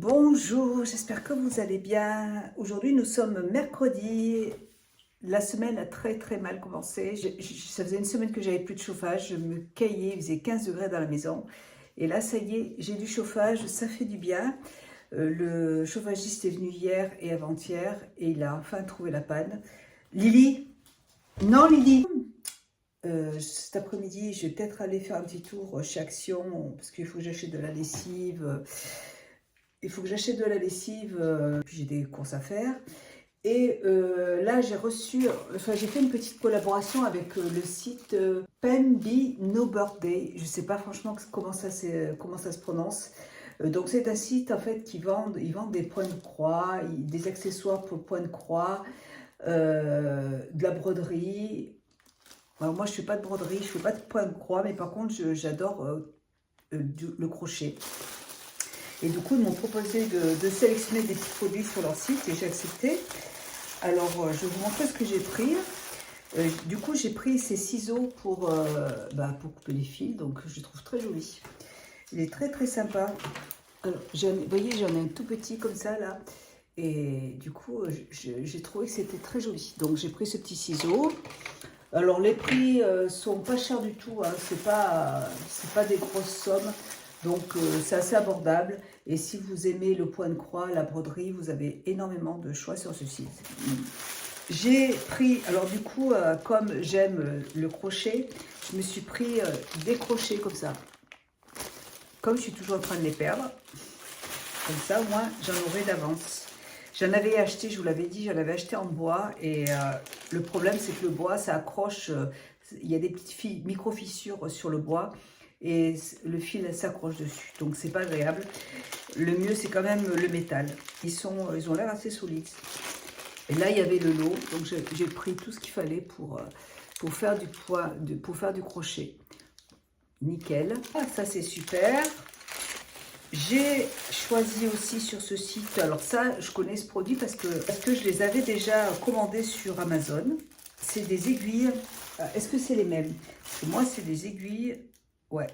Bonjour, j'espère que vous allez bien. Aujourd'hui, nous sommes mercredi. La semaine a très mal commencé. Ça faisait une semaine que j'avais plus de chauffage. Je me caillais, il faisait 15 degrés dans la maison. Et là, ça y est, j'ai du chauffage, ça fait du bien. Le chauffagiste est venu hier et avant-hier et il a enfin trouvé la panne. Lily? Non, Lily! Cet après-midi, je vais peut-être aller faire un petit tour chez Action parce qu'il faut que j'achète de la lessive. Il faut que j'achète de la lessive, puis j'ai des courses à faire. Et là, j'ai fait une petite collaboration avec le site Pen Be No Birthday. Je ne sais pas franchement comment ça se prononce. Donc c'est un site en fait ils vendent des points de croix, des accessoires pour points de croix, de la broderie. Alors moi je ne fais pas de broderie, je ne fais pas de points de croix, mais par contre j'adore le crochet. Et du coup, ils m'ont proposé de sélectionner des petits produits sur leur site et j'ai accepté. Alors, je vais vous montrer ce que j'ai pris. Du coup, j'ai pris ces ciseaux pour couper les fils, donc je les trouve très jolis. Il est très sympa. Alors, vous voyez, j'en ai un tout petit comme ça, là. Et du coup, j'ai trouvé que c'était très joli. Donc, j'ai pris ce petit ciseau. Alors, les prix sont pas chers du tout, hein. C'est pas des grosses sommes. Donc, c'est assez abordable. Et si vous aimez le point de croix, la broderie, vous avez énormément de choix sur ce site. J'ai pris, alors du coup, comme j'aime le crochet, je me suis pris des crochets comme ça. Comme je suis toujours en train de les perdre. Comme ça, moi, j'en aurai d'avance. J'en avais acheté, je vous l'avais dit, j'en avais acheté en bois. Et le problème, c'est que le bois, ça accroche. Il y a des petites micro-fissures sur le bois. Et le fil s'accroche dessus, donc c'est pas agréable. Le mieux c'est quand même le métal. Ils ont l'air assez solides. Et là il y avait le lot, donc j'ai pris tout ce qu'il fallait pour faire du crochet. Nickel. Ah, ça c'est super. J'ai choisi aussi sur ce site, alors ça je connais ce produit parce que je les avais déjà commandés sur Amazon. C'est des aiguilles. Est-ce que c'est les mêmes? Parce que moi c'est des aiguilles. Ouais,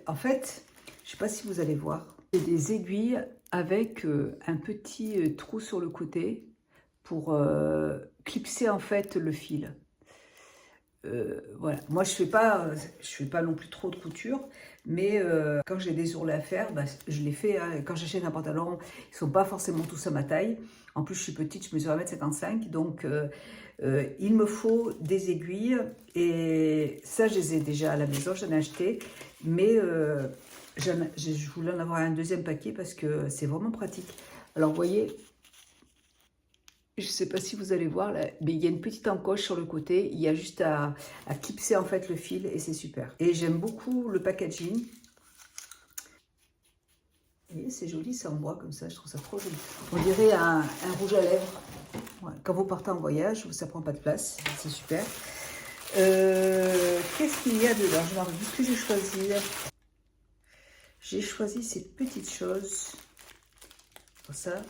en fait, je ne sais pas si vous allez voir, c'est des aiguilles avec un petit trou sur le côté pour clipser en fait le fil. Voilà, moi je fais pas non plus trop de couture, mais quand j'ai des ourlets à faire, je les fais. Hein. Quand j'achète un pantalon, ils sont pas forcément tous à ma taille. En plus je suis petite, je mesure 1,55 m, donc il me faut des aiguilles et ça je les ai déjà à la maison, j'en ai acheté, mais je voulais en avoir un deuxième paquet parce que c'est vraiment pratique. Alors vous voyez, je ne sais pas si vous allez voir, là, mais il y a une petite encoche sur le côté. Il y a juste à clipser en fait le fil et c'est super. Et j'aime beaucoup le packaging. Et c'est joli, ça en bois comme ça, je trouve ça trop joli. On dirait un rouge à lèvres. Ouais, quand vous partez en voyage, ça prend pas de place, c'est super. Qu'est-ce qu'il y a dedans? Je me rappelle ce que j'ai choisi. J'ai choisi ces petites choses. Pour ça.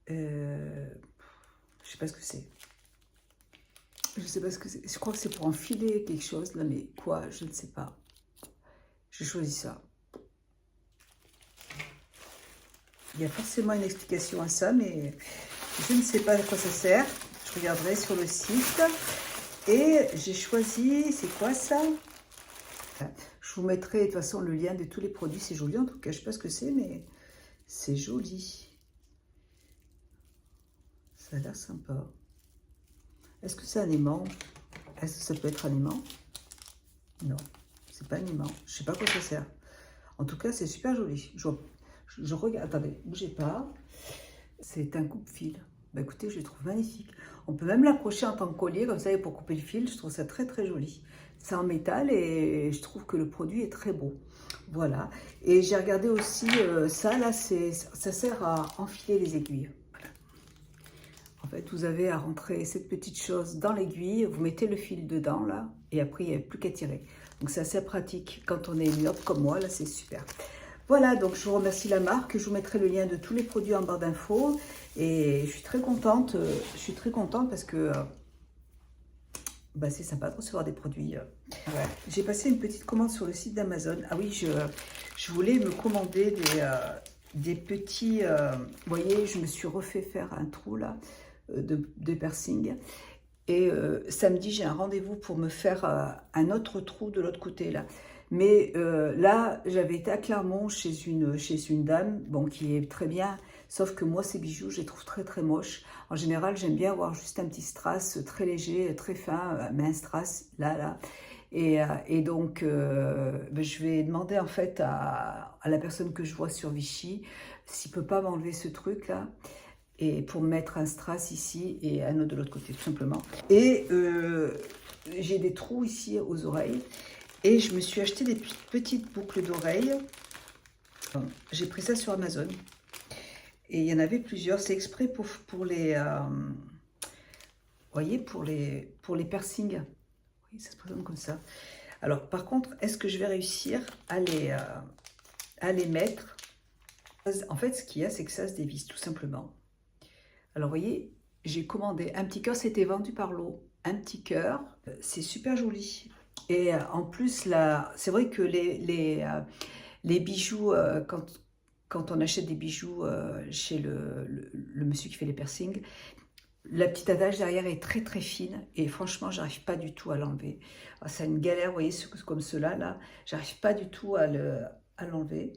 Je sais pas ce que c'est. Je sais pas ce que c'est. Je crois que c'est pour enfiler quelque chose là, mais quoi, je ne sais pas. J'ai choisi ça. Il y a forcément une explication à ça, mais je ne sais pas à quoi ça sert. Je regarderai sur le site. Et j'ai choisi, c'est quoi ça? Je vous mettrai de toute façon le lien de tous les produits. C'est joli en tout cas. Je ne sais pas ce que c'est, mais c'est joli. Ça a l'air sympa. Est-ce que c'est un aimant? Est-ce que ça peut être un aimant? Non, c'est pas un aimant. Je sais pas à quoi ça sert. En tout cas, c'est super joli. Je regarde. Attendez, bougez pas. C'est un coupe-fil. Bah écoutez, je le trouve magnifique. On peut même l'accrocher en tant que collier, comme ça, pour couper le fil. Je trouve ça très joli. C'est en métal et je trouve que le produit est très beau. Voilà. Et j'ai regardé aussi ça, là, ça sert à enfiler les aiguilles. En fait, vous avez à rentrer cette petite chose dans l'aiguille, vous mettez le fil dedans, là, et après, il n'y a plus qu'à tirer. Donc, c'est assez pratique quand on est myope comme moi, là, c'est super. Voilà, donc je vous remercie la marque. Je vous mettrai le lien de tous les produits en barre d'infos. Et je suis très contente parce que c'est sympa de recevoir des produits. Ouais. J'ai passé une petite commande sur le site d'Amazon. Ah oui, je voulais me commander des petits... vous voyez, je me suis refait faire un trou là, de piercing. Et samedi, j'ai un rendez-vous pour me faire un autre trou de l'autre côté là. Mais là, j'avais été à Clermont chez une dame, bon, qui est très bien, sauf que moi, ces bijoux, je les trouve très très moches. En général, j'aime bien avoir juste un petit strass très léger, très fin, mais un strass là. Et donc, ben, je vais demander en fait à la personne que je vois sur Vichy s'il peut pas m'enlever ce truc là et pour mettre un strass ici et un autre de l'autre côté, tout simplement. Et j'ai des trous ici aux oreilles. Et je me suis acheté des petites boucles d'oreilles. J'ai pris ça sur Amazon. Et il y en avait plusieurs. C'est exprès pour les... voyez, pour les piercings. Oui, ça se présente comme ça. Alors, par contre, est-ce que je vais réussir à les mettre? En fait, ce qu'il y a, c'est que ça se dévisse, tout simplement. Alors, vous voyez, j'ai commandé un petit cœur, c'était vendu par lot. Un petit cœur, c'est super joli. Et en plus, là, c'est vrai que les bijoux, quand on achète des bijoux chez le monsieur qui fait les piercings, la petite attache derrière est très très fine et franchement, j'arrive pas du tout à l'enlever. C'est une galère, vous voyez, comme ceux-là, là, j'arrive pas du tout à l'enlever.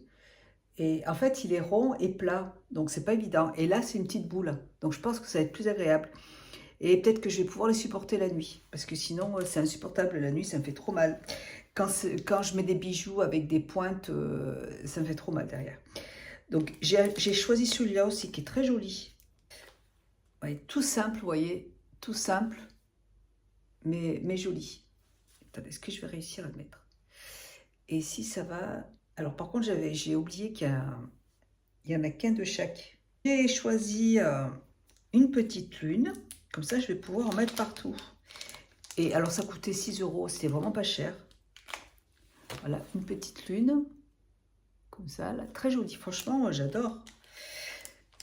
Et en fait, il est rond et plat, donc c'est pas évident. Et là, c'est une petite boule, donc je pense que ça va être plus agréable. Et peut-être que je vais pouvoir les supporter la nuit, parce que sinon, c'est insupportable la nuit, ça me fait trop mal. Quand je mets des bijoux avec des pointes, ça me fait trop mal derrière. Donc, j'ai choisi celui-là aussi, qui est très joli. Ouais, tout simple, vous voyez, tout simple, mais joli. Attendez, est-ce que je vais réussir à le mettre? Et si ça va... Alors, par contre, j'ai oublié qu'il y en a qu'un de chaque. J'ai choisi une petite lune. Comme ça, je vais pouvoir en mettre partout. Et alors, ça coûtait 6 €. C'était vraiment pas cher. Voilà, une petite lune. Comme ça, là. Très jolie. Franchement, j'adore.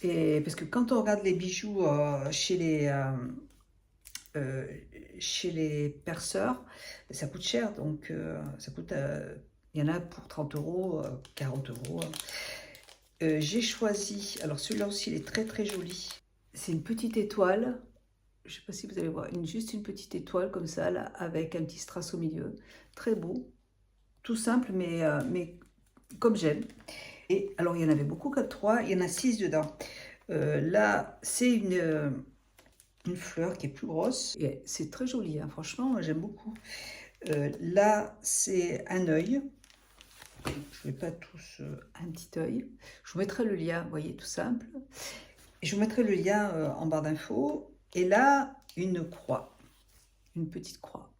Et parce que quand on regarde les bijoux chez les perceurs, ça coûte cher. Donc, ça coûte... il y en a pour 30 €, 40 €. J'ai choisi... Alors, celui-là aussi, il est très, très joli. C'est une petite étoile. Je ne sais pas si vous allez voir, juste une petite étoile comme ça, là, avec un petit strass au milieu. Très beau, tout simple, mais comme j'aime. Et alors, il y en avait beaucoup comme 3, il y en a 6 dedans. Là, c'est une fleur qui est plus grosse. Et c'est très joli, hein, franchement, j'aime beaucoup. Là, c'est un œil. Je ne vais pas tous... un petit œil. Je vous mettrai le lien, vous voyez, tout simple. Et je vous mettrai le lien en barre d'infos. Et là, une croix, une petite croix.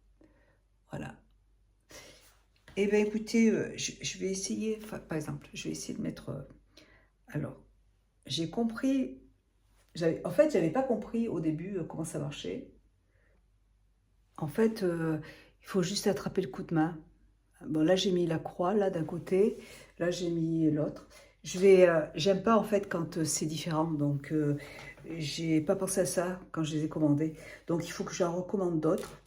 Voilà. Et bien écoutez, je vais essayer, par exemple, je vais essayer de mettre... alors, j'ai compris, en fait, j'avais pas compris au début comment ça marchait. En fait, il faut juste attraper le coup de main. Bon, là, j'ai mis la croix, là, d'un côté. Là, j'ai mis l'autre. J'aime pas, en fait, quand c'est différent. Donc, j'ai pas pensé à ça quand je les ai commandés. Donc, il faut que j'en recommande d'autres.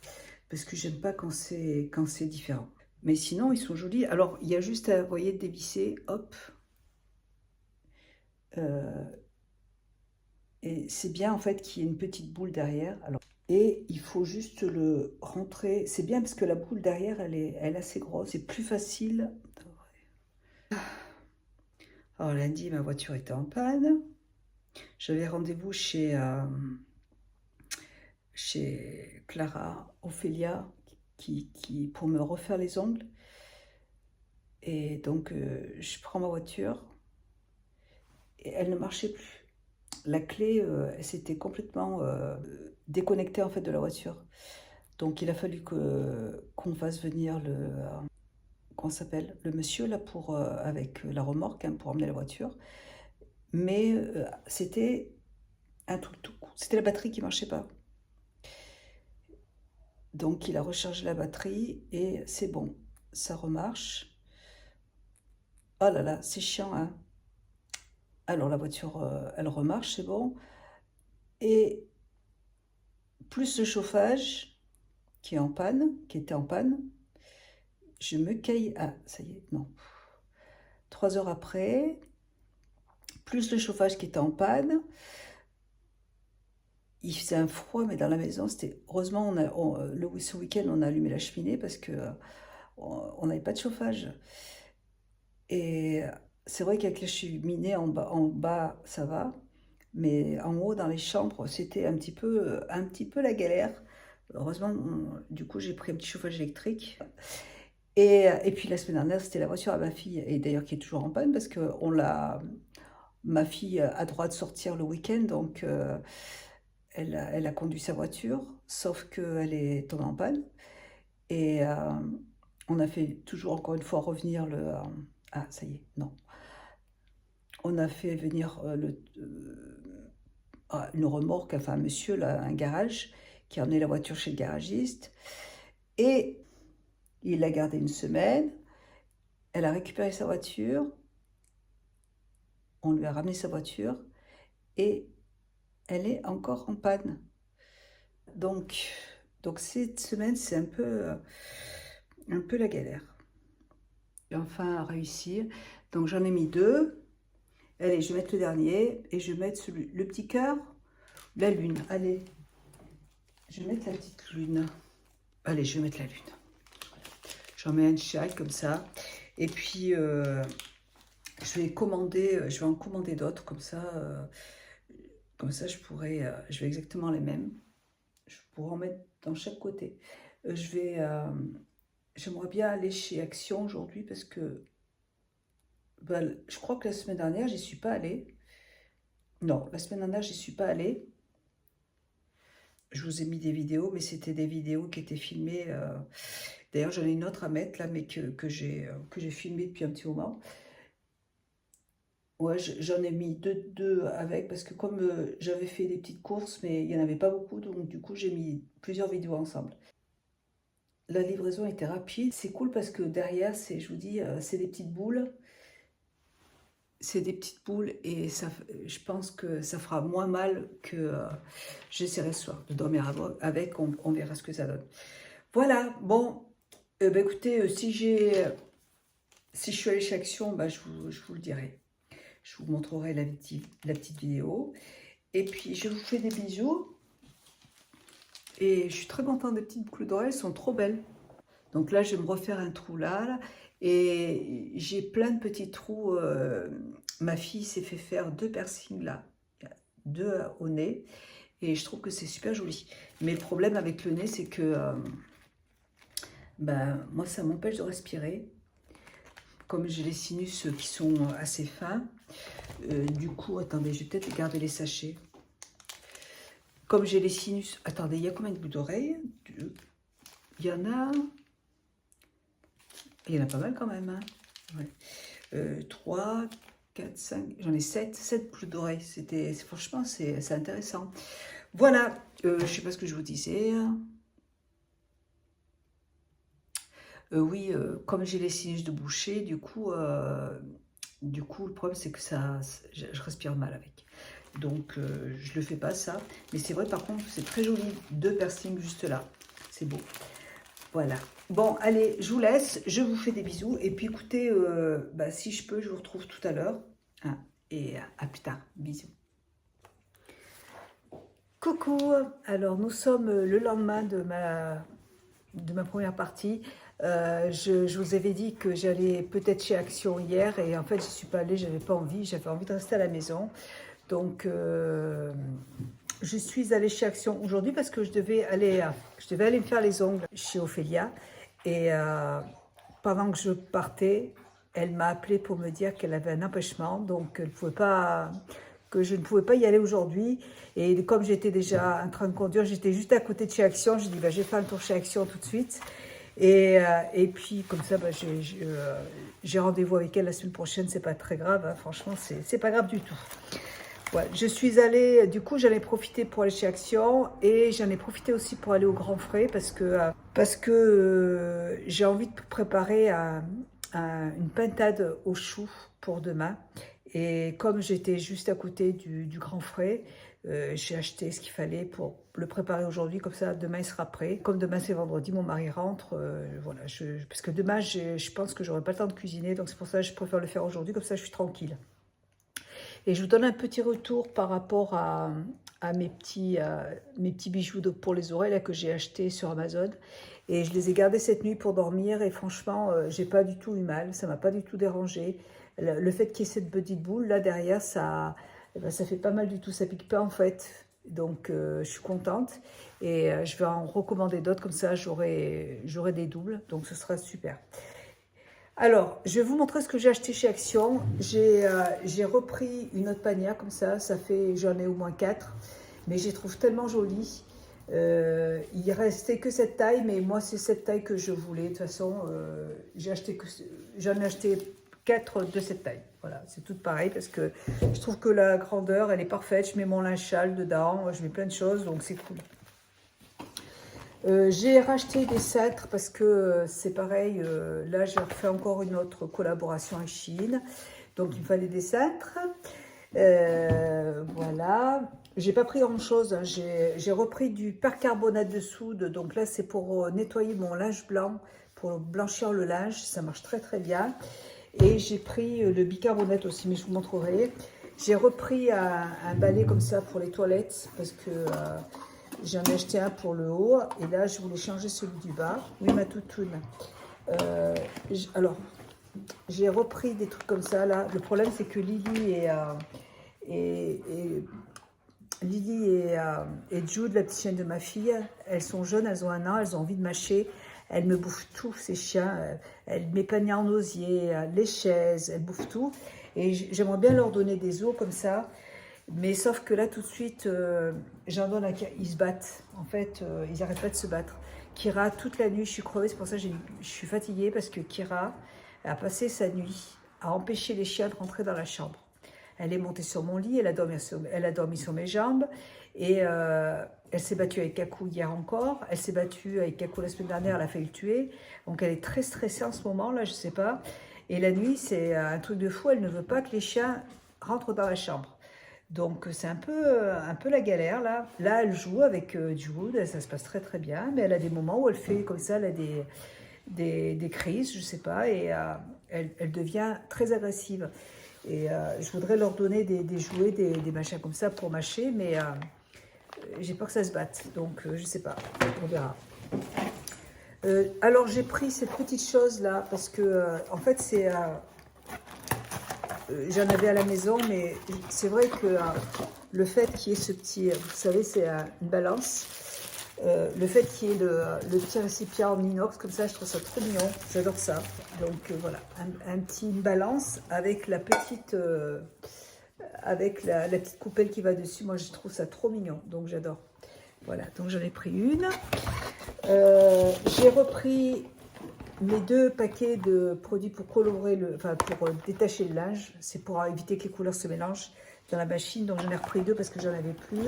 Parce que j'aime pas quand c'est différent. Mais sinon, ils sont jolis. Alors, il y a juste à, vous voyez, dévisser, hop. Et c'est bien, en fait, qu'il y ait une petite boule derrière. Alors, et il faut juste le rentrer. C'est bien parce que la boule derrière, elle est assez grosse. C'est plus facile. Alors, lundi, ma voiture était en panne. J'avais rendez-vous chez Clara Ophélia pour me refaire les ongles. Et donc, je prends ma voiture et elle ne marchait plus. La clé, elle s'était complètement déconnectée en fait de la voiture. Donc, il a fallu qu'on fasse venir comment s'appelle, le monsieur là avec la remorque hein, pour emmener la voiture. Mais c'était un truc tout. C'était la batterie qui marchait pas. Donc, il a rechargé la batterie et c'est bon, ça remarche. Oh là là, c'est chiant, hein. Alors, la voiture, elle remarche, c'est bon. Et plus le chauffage qui est en panne, qui était en panne, je me caille. Ah, ça y est, non. 3 heures après, plus le chauffage qui était en panne. Il faisait un froid, mais dans la maison, c'était... Heureusement, ce week-end, on a allumé la cheminée parce que on n'avait pas de chauffage. Et c'est vrai qu'avec la cheminée en bas, ça va. Mais en haut, dans les chambres, c'était un petit peu la galère. Heureusement, du coup, j'ai pris un petit chauffage électrique. Et puis la semaine dernière, c'était la voiture à ma fille, et d'ailleurs qui est toujours en panne parce que ma fille a droit de sortir le week-end, donc elle a conduit sa voiture, sauf qu'elle est tombée en panne. Et on a fait toujours encore une fois revenir ah, ça y est, non. On a fait venir une remorque, enfin un monsieur, là, un garage, qui a emmené la voiture chez le garagiste. Et il l'a gardée une semaine. Elle a récupéré sa voiture. On lui a ramené sa voiture. Et elle est encore en panne. Donc cette semaine, c'est un peu la galère. J'ai enfin réussi. Donc j'en ai mis 2. Allez, je vais mettre le dernier et je vais mettre le petit cœur, la lune. Allez, je vais mettre la petite lune. Allez, je vais mettre la lune. J'en mets un de chaque comme ça. Et puis, je vais en commander d'autres comme ça. Je vais exactement les mêmes. Je pourrais en mettre dans chaque côté. J'aimerais bien aller chez Action aujourd'hui parce que je crois que la semaine dernière, j'y suis pas allée. Non, la semaine dernière, j'y suis pas allée. Je vous ai mis des vidéos, mais c'était des vidéos qui étaient filmées. D'ailleurs, j'en ai une autre à mettre là, mais que j'ai filmée depuis un petit moment. Ouais, j'en ai mis deux avec parce que comme j'avais fait des petites courses, mais il n'y en avait pas beaucoup, donc du coup, j'ai mis plusieurs vidéos ensemble. La livraison était rapide. C'est cool parce que derrière, je vous dis, c'est des petites boules. C'est des petites boules et je pense que ça fera moins mal que j'essaierai ce soir de dormir avec. On verra ce que ça donne. Voilà, bon, écoutez, si je suis allée chez Action, je vous le dirai. Je vous montrerai la petite vidéo. Et puis, je vous fais des bisous. Et je suis très contente des petites boucles d'oreilles, elles sont trop belles. Donc là, je vais me refaire un trou là. Et j'ai plein de petits trous. Ma fille s'est fait faire 2 piercings là, 2 au nez. Et je trouve que c'est super joli. Mais le problème avec le nez, c'est que moi, ça m'empêche de respirer. Comme j'ai les sinus qui sont assez fins. Du coup, attendez, je vais peut-être garder les sachets. Comme j'ai les sinus... Attendez, il y a combien de boucles d'oreilles? Il y en a... Il y en a pas mal quand même. Hein. Ouais. 3, 4, 5... J'en ai 7 boucles d'oreilles. Franchement, c'est intéressant. Voilà. Je ne sais pas ce que je vous disais. Oui, comme j'ai les sinus de boucher, du coup, le problème, c'est que je respire mal avec. Donc, je le fais pas, ça. Mais c'est vrai, par contre, c'est très joli. 2 piercings juste là. C'est beau. Voilà. Bon, allez, je vous laisse. Je vous fais des bisous. Et puis, écoutez, si je peux, je vous retrouve tout à l'heure. Hein, et à plus tard. Bisous. Coucou. Alors, nous sommes le lendemain de ma première partie. Je vous avais dit que j'allais peut-être chez Action hier et en fait je ne suis pas allée, j'avais envie de rester à la maison. Donc je suis allée chez Action aujourd'hui parce que je devais aller me faire les ongles chez Ophélia et pendant que je partais, elle m'a appelé pour me dire qu'elle avait un empêchement, donc que je ne pouvais pas y aller aujourd'hui. Et comme j'étais déjà en train de conduire, j'étais juste à côté de chez Action, j'ai dit je vais faire un tour chez Action tout de suite. Et puis comme ça, j'ai rendez-vous avec elle la semaine prochaine, c'est pas très grave, hein, franchement, c'est pas grave du tout. Ouais, je suis allée, du coup, j'en ai profité pour aller chez Action et j'en ai profité aussi pour aller au Grand Frais parce que j'ai envie de préparer une pintade aux choux pour demain. Et comme j'étais juste à côté du Grand Frais, j'ai acheté ce qu'il fallait pour le préparer aujourd'hui, comme ça demain il sera prêt. Comme demain c'est vendredi, mon mari rentre, voilà, parce que demain je pense que j'aurai pas le temps de cuisiner, donc c'est pour ça que je préfère le faire aujourd'hui, comme ça je suis tranquille. Et je vous donne un petit retour par rapport à mes petits bijoux pour les oreilles là, que j'ai achetés sur Amazon. Et je les ai gardés cette nuit pour dormir et franchement, j'ai pas du tout eu mal, ça m'a pas du tout dérangé. Le fait qu'il y ait cette petite boule là derrière, eh ben, ça fait pas mal du tout, ça pique pas en fait. Donc je suis contente et je vais en recommander d'autres, comme ça j'aurai des doubles, donc ce sera super. Alors, je vais vous montrer ce que j'ai acheté chez Action. J'ai repris une autre panière comme ça fait, j'en ai au moins 4, mais je les trouve tellement jolies. Il restait que cette taille, mais moi c'est cette taille que je voulais. De toute façon, j'en ai acheté 4 de cette taille. Voilà, c'est tout pareil parce que je trouve que la grandeur, elle est parfaite. Je mets mon linge châle dedans, je mets plein de choses, donc c'est cool. J'ai racheté des cintres parce que c'est pareil, là j'ai refait encore une autre collaboration avec Shein, donc il me fallait des cintres. Voilà, j'ai pas pris grand chose, hein. J'ai repris du percarbonate de soude, donc là c'est pour nettoyer mon linge blanc, pour blanchir le linge, ça marche très très bien. Et j'ai pris le bicarbonate aussi, mais je vous montrerai. J'ai repris un balai comme ça pour les toilettes parce que j'en ai acheté un pour le haut et là je voulais changer celui du bas. Oui, ma toutoune. Alors, j'ai repris des trucs comme ça là. Le problème c'est que Lily et Jude, la petite chienne de ma fille, elles sont jeunes, elles ont 1 an, elles ont envie de mâcher. Elles me bouffent tout, ces chiens. Mes paniers en osier, les chaises, elles bouffent tout. Et j'aimerais bien leur donner des os comme ça. Mais sauf que là, tout de suite, j'en donne à Kira. Ils se battent. En fait, ils n'arrêtent pas de se battre. Kira, toute la nuit, je suis crevée. C'est pour ça que je suis fatiguée. Parce que Kira a passé sa nuit à empêcher les chiens de rentrer dans la chambre. Elle est montée sur mon lit. Elle a dormi sur mes jambes. Et elle s'est battue avec Kakou hier encore. Elle s'est battue avec Kakou la semaine dernière. Elle a failli le tuer. Donc, elle est très stressée en ce moment. Là, je ne sais pas. Et la nuit, c'est un truc de fou. Elle ne veut pas que les chiens rentrent dans la chambre. Donc c'est un peu la galère là. Là elle joue avec Jude, ça se passe très très bien, mais elle a des moments où elle fait comme ça, elle a des crises, je sais pas, et elle devient très agressive. Et je voudrais leur donner des jouets, des machins comme ça pour mâcher, mais j'ai peur que ça se batte, donc je sais pas, on verra. Alors j'ai pris cette petite chose là parce que en fait c'est j'en avais à la maison, mais c'est vrai que le fait qu'il y ait ce petit, vous savez, c'est une balance. Le fait qu'il y ait le petit récipient en inox, comme ça, je trouve ça trop mignon. J'adore ça. Donc voilà, une balance avec la petite, la petite coupelle qui va dessus. Moi, je trouve ça trop mignon. Donc j'adore. Voilà, donc j'en ai pris une. J'ai repris mes 2 paquets de produits pour colorer pour détacher le linge. C'est pour éviter que les couleurs se mélangent dans la machine. Donc j'en ai repris 2 parce que j'en avais plus.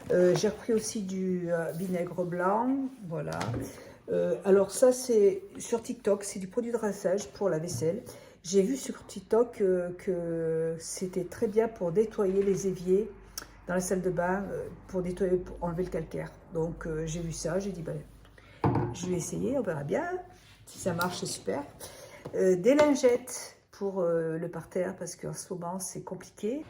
J'ai repris aussi du vinaigre blanc. Voilà. Alors ça c'est sur TikTok, c'est du produit de rinçage pour la vaisselle. J'ai vu sur TikTok que c'était très bien pour nettoyer les éviers dans la salle de bain, pour enlever le calcaire. Donc j'ai vu ça, j'ai dit je vais essayer, on verra bien. Si ça marche, c'est super. Des lingettes pour le parterre parce qu'en ce moment, c'est compliqué.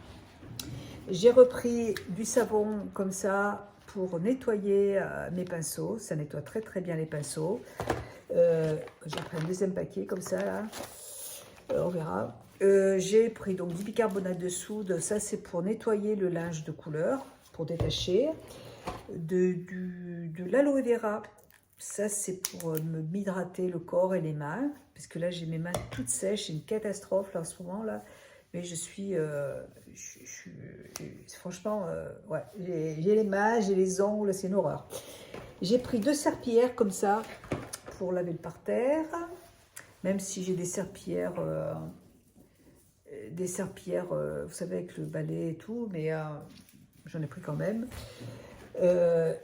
J'ai repris du savon comme ça pour nettoyer mes pinceaux. Ça nettoie très très bien les pinceaux. J'ai pris un 2e paquet comme ça là. On verra. J'ai pris donc du bicarbonate de soude. Ça, c'est pour nettoyer le linge de couleur, pour détacher. De l'aloe vera. Ça, c'est pour m'hydrater le corps et les mains. Parce que là, j'ai mes mains toutes sèches. C'est une catastrophe là, en ce moment. Là. Mais je suis... franchement, ouais. J'ai les mains, j'ai les ongles. C'est une horreur. J'ai pris 2 serpillères comme ça pour laver le parterre. Même si j'ai des serpillères... vous savez, avec le balai et tout. Mais j'en ai pris quand même.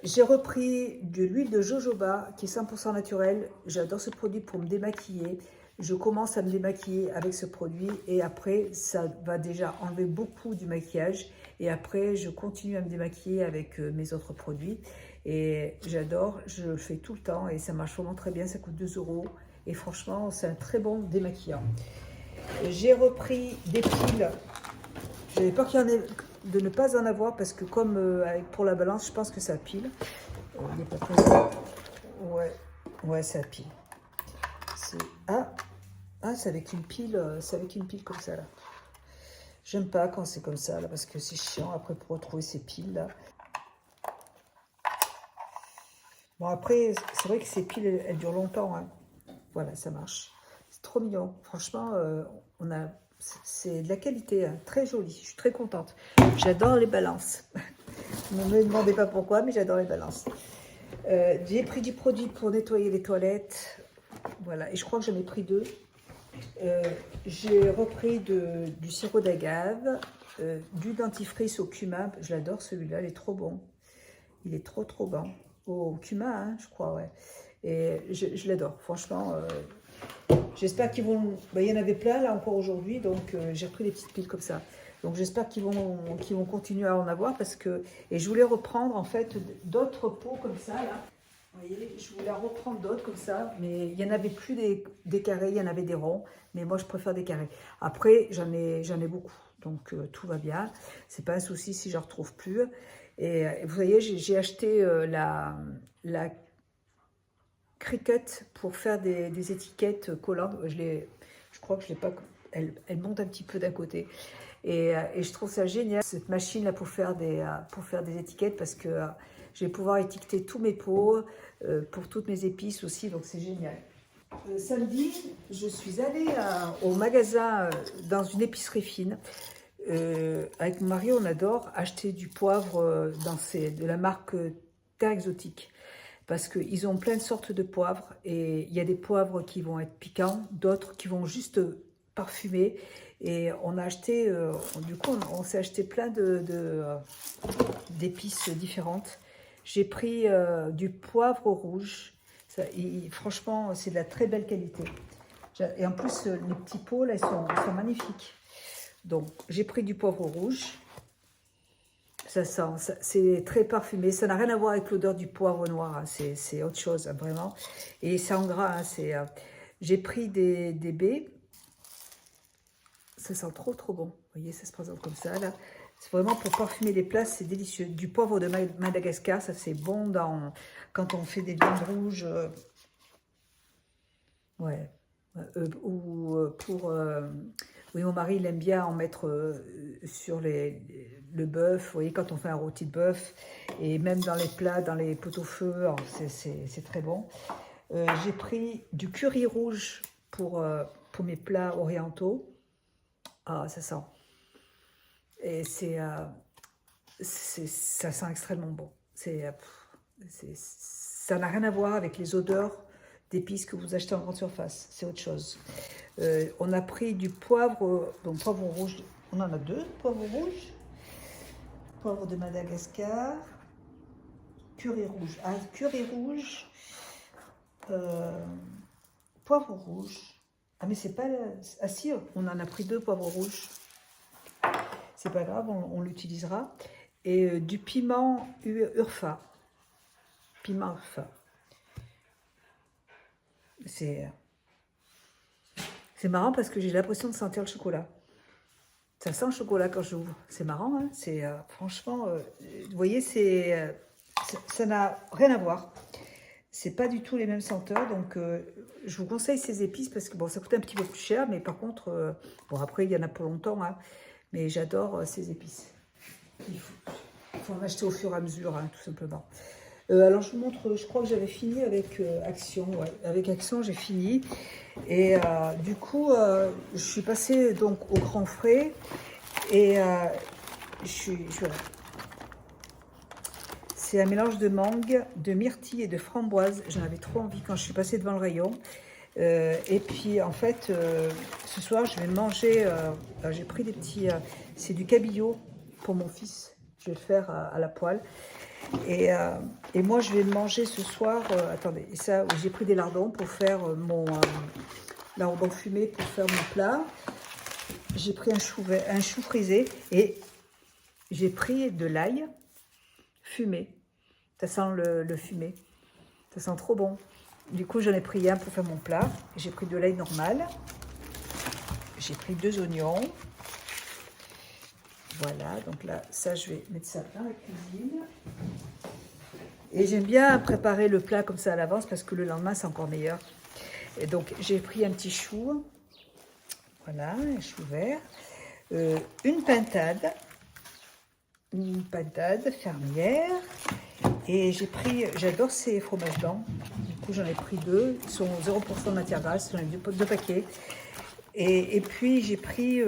J'ai repris de l'huile de jojoba qui est 100% naturelle. J'adore ce produit pour me démaquiller. Je commence à me démaquiller avec ce produit et après ça va déjà enlever beaucoup du maquillage et après je continue à me démaquiller avec mes autres produits et j'adore, je le fais tout le temps et ça marche vraiment très bien. Ça coûte 2 € et franchement c'est un très bon démaquillant. J'ai repris des piles. J'avais peur de ne pas en avoir parce que comme pour la balance, je pense que ça pile. Il n'est pas présent. Ouais, ça pile. Ah, c'est avec une pile, comme ça là. J'aime pas quand c'est comme ça là parce que c'est chiant après pour retrouver ces piles là. Bon après, c'est vrai que ces piles elles durent longtemps. Hein. Voilà, ça marche. C'est trop mignon. Franchement, c'est de la qualité, hein. Très joli. Je suis très contente. J'adore les balances. Ne me demandez pas pourquoi, mais j'adore les balances. J'ai pris du produit pour nettoyer les toilettes. Voilà, et je crois que j'en ai pris 2. J'ai repris du sirop d'agave, du dentifrice au cumin. Je l'adore celui-là, il est trop bon. Il est trop bon. Au cumin, hein, je crois, ouais. Et je l'adore, franchement. J'espère qu'ils vont... Ben, il y en avait plein là encore aujourd'hui, donc j'ai repris des petites piles comme ça. Donc j'espère qu'ils vont continuer à en avoir parce que... Et je voulais reprendre en fait d'autres pots comme ça là. Vous voyez, je voulais en reprendre d'autres comme ça, mais il n'y en avait plus des carrés, il y en avait des ronds. Mais moi je préfère des carrés. Après j'en ai beaucoup, donc tout va bien. C'est pas un souci si j'en retrouve plus. Et vous voyez, j'ai acheté la Cricut pour faire des étiquettes collantes. Je crois que je l'ai pas. Elle monte un petit peu d'un côté. Et je trouve ça génial, cette machine-là pour faire des étiquettes, parce que je vais pouvoir étiqueter tous mes pots, pour toutes mes épices aussi, donc c'est génial. Samedi, je suis allée au magasin, dans une épicerie fine. Avec mon mari, on adore acheter du poivre de la marque Terre Exotique. Parce qu'ils ont plein de sortes de poivres et il y a des poivres qui vont être piquants, d'autres qui vont juste parfumer. Et on a acheté, du coup, on s'est acheté plein d'épices différentes. J'ai pris du poivre rouge. Franchement, c'est de la très belle qualité. Et en plus, les petits pots, là, ils sont magnifiques. Donc, j'ai pris du poivre rouge. Ça sent, c'est très parfumé. Ça n'a rien à voir avec l'odeur du poivre noir. Hein. C'est autre chose, hein, vraiment. Et c'est en gras. Hein, j'ai pris des baies. Ça sent trop bon. Vous voyez, ça se présente comme ça, là. C'est vraiment pour parfumer les plats, c'est délicieux. Du poivre de Madagascar, ça c'est bon quand on fait des viandes rouges. Ouais. Oui, mon mari, il aime bien en mettre sur le bœuf, vous voyez, quand on fait un rôti de bœuf, et même dans les plats, dans les pot-au-feu, c'est très bon. J'ai pris du curry rouge pour mes plats orientaux. Ah, ça sent. Et ça sent extrêmement bon. Ça n'a rien à voir avec les odeurs d'épices que vous achetez en grande surface. C'est autre chose. On a pris du poivre, donc poivre rouge. On en a 2, poivre rouge. Poivre de Madagascar. Curry rouge. Ah, curry rouge. Poivre rouge. Ah, mais c'est pas... Ah si, on en a pris 2 poivres rouges. C'est pas grave, on l'utilisera. Et du piment Urfa. Piment Urfa. C'est marrant parce que j'ai l'impression de sentir le chocolat. Ça sent le chocolat quand j'ouvre. C'est marrant, hein. C'est franchement, vous voyez, ça n'a rien à voir. C'est pas du tout les mêmes senteurs, donc je vous conseille ces épices parce que bon, ça coûte un petit peu plus cher, mais par contre, bon après il y en a pour longtemps, hein, mais j'adore ces épices. Il faut en acheter au fur et à mesure, hein, tout simplement. Alors je vous montre, je crois que j'avais fini avec Action, ouais. Avec Action j'ai fini, et du coup je suis passée donc au grand frais, et voilà. C'est un mélange de mangue, de myrtille et de framboise. J'en avais trop envie quand je suis passée devant le rayon. Et puis en fait, ce soir je vais manger, j'ai pris des petits, c'est du cabillaud pour mon fils. Je vais le faire à la poêle. Et moi je vais manger ce soir, attendez, ça, j'ai pris des lardons pour faire lardons fumés pour faire mon plat. J'ai pris un chou frisé et j'ai pris de l'ail fumé. Ça sent le fumé. Ça sent trop bon. Du coup, j'en ai pris un pour faire mon plat. J'ai pris de l'ail normal. J'ai pris 2 oignons. Voilà, donc là, ça, je vais mettre ça dans la cuisine. Et j'aime bien préparer le plat comme ça à l'avance parce que le lendemain, c'est encore meilleur. Et donc, j'ai pris un petit chou. Voilà, un chou vert. Une pintade fermière. Et j'ai pris, j'adore ces fromages blancs. Du coup, j'en ai pris 2. Ils sont 0% de matière grasse. J'en ai 2 paquets. Et puis, j'ai pris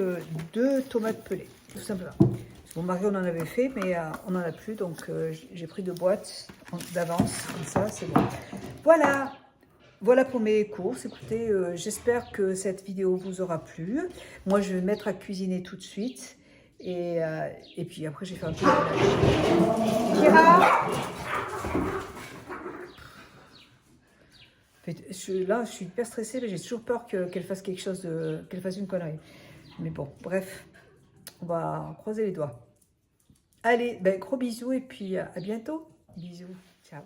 2 tomates pelées, tout simplement. Mon mari, on en avait fait, mais on n'en a plus. Donc, j'ai pris 2 boîtes d'avance. Comme ça, c'est bon. Voilà. Voilà pour mes courses. Écoutez, j'espère que cette vidéo vous aura plu. Moi, je vais me mettre à cuisiner tout de suite. Et puis après, je vais faire un peu de ménage. Kira! Là, je suis hyper stressée, mais j'ai toujours peur qu'elle fasse quelque chose qu'elle fasse une connerie. Mais bon, bref, on va croiser les doigts. Allez, ben, gros bisous et puis à bientôt. Bisous, ciao.